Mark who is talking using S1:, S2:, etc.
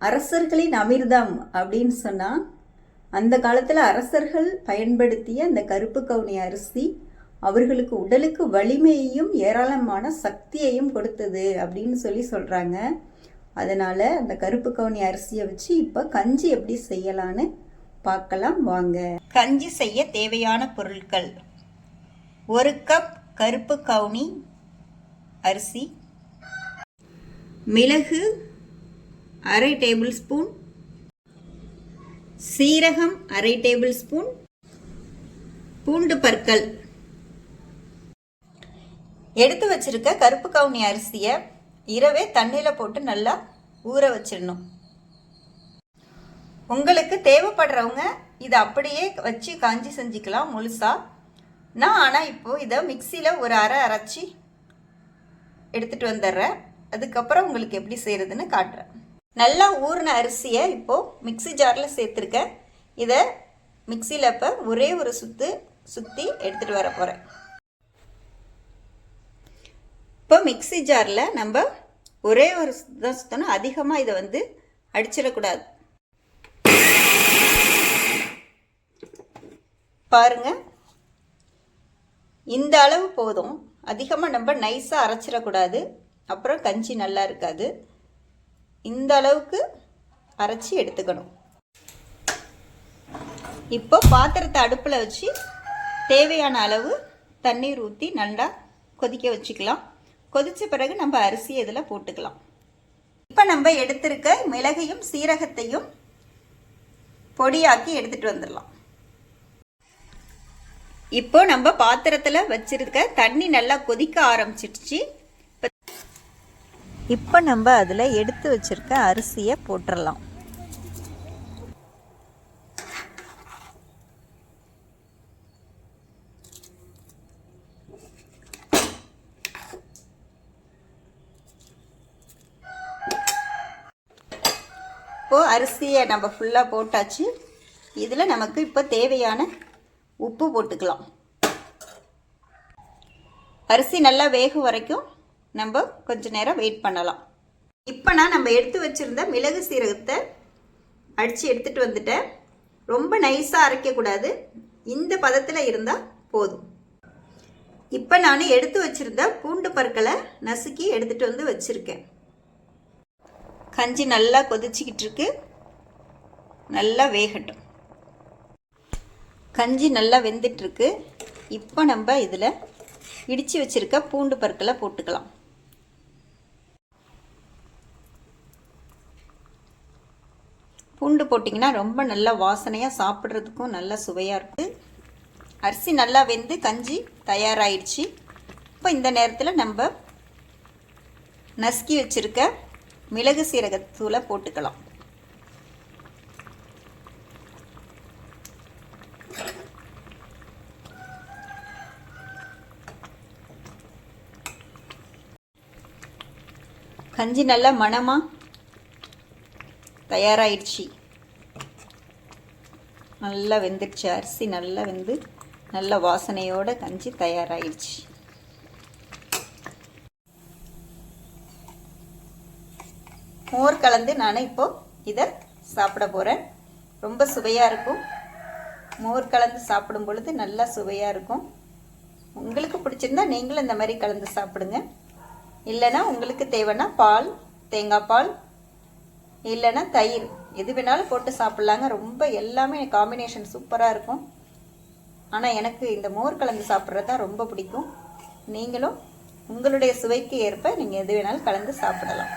S1: அரசர்களின் அமிர்தம் அப்படின்னு சொன்னால் அந்த காலத்தில் அரசர்கள் பயன்படுத்திய அந்த கருப்பு கவுனி அரிசி அவர்களுக்கு உடலுக்கு வலிமையையும் ஏராளமான சக்தியையும் கொடுத்தது அப்படின்னு சொல்கிறாங்க. அதனால் அந்த கருப்பு கவுனி அரிசியை வச்சு இப்போ கஞ்சி எப்படி செய்யலான்னு பார்க்கலாம் வாங்க. கஞ்சி செய்ய தேவையான பொருட்கள்: 1 கப் கருப்பு கவுனி அரிசி, மிளகு அரை டேபிள் ஸ்பூன், சீரகம் அரை டேபிள் ஸ்பூன், பூண்டு பற்கள். எடுத்து வச்சிருக்க கருப்பு கவுனி அரிசியை இரவே தண்ணியில் போட்டு நல்லா ஊற வச்சிடணும். உங்களுக்கு தேவைப்படுறவங்க இதை அப்படியே வச்சு காஞ்சி செஞ்சுக்கலாம் முழுசா. ஆனால் இப்போது இதை மிக்சியில் ஒரு அரைச்சி எடுத்துகிட்டு வந்துடுறேன். அதுக்கப்புறம் உங்களுக்கு எப்படி செய்கிறதுன்னு காட்டுறேன். நல்லா ஊறின அரிசியை இப்போது மிக்சி ஜாரில் சேர்த்துருக்கேன். இதை மிக்சியில் இப்போ ஒரே ஒரு சுற்றி எடுத்துகிட்டு வர போகிறேன். இப்போ மிக்சி ஜாரில் நம்ம ஒரே ஒரு தான் சுற்றணும். அதிகமாக இதை அடிச்சிடக்கூடாது. பாருங்கள், இந்த அளவு போதும். அதிகமாக நம்ம நைஸாக அரைச்சிடக்கூடாது, அப்புறம் கஞ்சி நல்லா இருக்காது. இந்த அளவுக்கு அரைச்சி எடுத்துக்கணும். இப்போ பாத்திரத்தை அடுப்பில் வச்சு தேவையான அளவு தண்ணீர் ஊற்றி நல்லா கொதிக்க வச்சுக்கலாம். கொதித்த பிறகு நம்ம அரிசியை இதில் போட்டுக்கலாம். இப்போ நம்ம எடுத்திருக்க மிளகையும் சீரகத்தையும் பொடியாக்கி எடுத்துகிட்டு வந்துடலாம். இப்போ நம்ம பாத்திரத்தில் வச்சிருக்க தண்ணி நல்லா கொதிக்க ஆரம்பிச்சிடுச்சு. இப்போ நம்ம அதில் எடுத்து வச்சிருக்க அரிசியை போட்டுடலாம். இப்போ அரிசியை நம்ம ஃபுல்லாக போட்டாச்சு. இதில் நமக்கு இப்போ தேவையான உப்பு போட்டுக்கலாம். அரிசி நல்லா வேகும் வரைக்கும் நம்ம கொஞ்ச நேரம் வெயிட் பண்ணலாம். இப்போ நம்ம எடுத்து வச்சுருந்த மிளகு சீரகத்தை அடித்து எடுத்துகிட்டு வந்துட்டேன். ரொம்ப நைஸாக அரைக்கக்கூடாது, இந்த பதத்தில் இருந்தால் போதும். இப்போ நான் எடுத்து வச்சுருந்த பூண்டு பற்களை நசுக்கி எடுத்துகிட்டு வச்சுருக்கேன். கஞ்சி நல்லா கொதிச்சிக்கிட்டு இருக்கு, நல்லா வேகட்டும். கஞ்சி நல்லா வெந்துட்டுருக்கு. இப்போ நம்ம இதில் இடித்து வச்சுருக்க பூண்டு பற்களை போட்டுக்கலாம். பூண்டு போட்டிங்கன்னா ரொம்ப நல்லா வாசனையாக சாப்பிட்றதுக்கும் நல்ல சுவையாக இருக்குது. அரிசி நல்லா வெந்து கஞ்சி தயாராகிடுச்சு. இப்போ இந்த நேரத்தில் நம்ம நசுக்கி வச்சுருக்க மிளகு சீரகத்தூளை போட்டுக்கலாம். கஞ்சி நல்லா மணமாக தயாராகிடுச்சு. நல்லா வெந்துடுச்சு. அரிசி நல்லா வெந்து நல்ல வாசனையோட கஞ்சி தயாராகிடுச்சு. மோர் கலந்து நான் இப்போது இதை சாப்பிட போகிறேன். ரொம்ப சுவையாக இருக்கும். மோர் கலந்து சாப்பிடும் பொழுது நல்லா சுவையாக இருக்கும். உங்களுக்கு பிடிச்சிருந்தா நீங்களும் இந்த மாதிரி கலந்து சாப்பிடுங்க. இல்லைன்னா உங்களுக்கு தேவைன்னா பால், தேங்காய் பால், இல்லைன்னா தயிர், எது வேணாலும் போட்டு சாப்பிட்லாங்க. ரொம்ப எல்லாமே காம்பினேஷன் சூப்பராக இருக்கும். ஆனால் எனக்கு இந்த மோர் கலந்து சாப்பிட்றது தான் ரொம்ப பிடிக்கும். நீங்களும் உங்களுடைய சுவைக்கு ஏற்ப நீங்கள் எது வேணாலும் கலந்து சாப்பிடலாம்.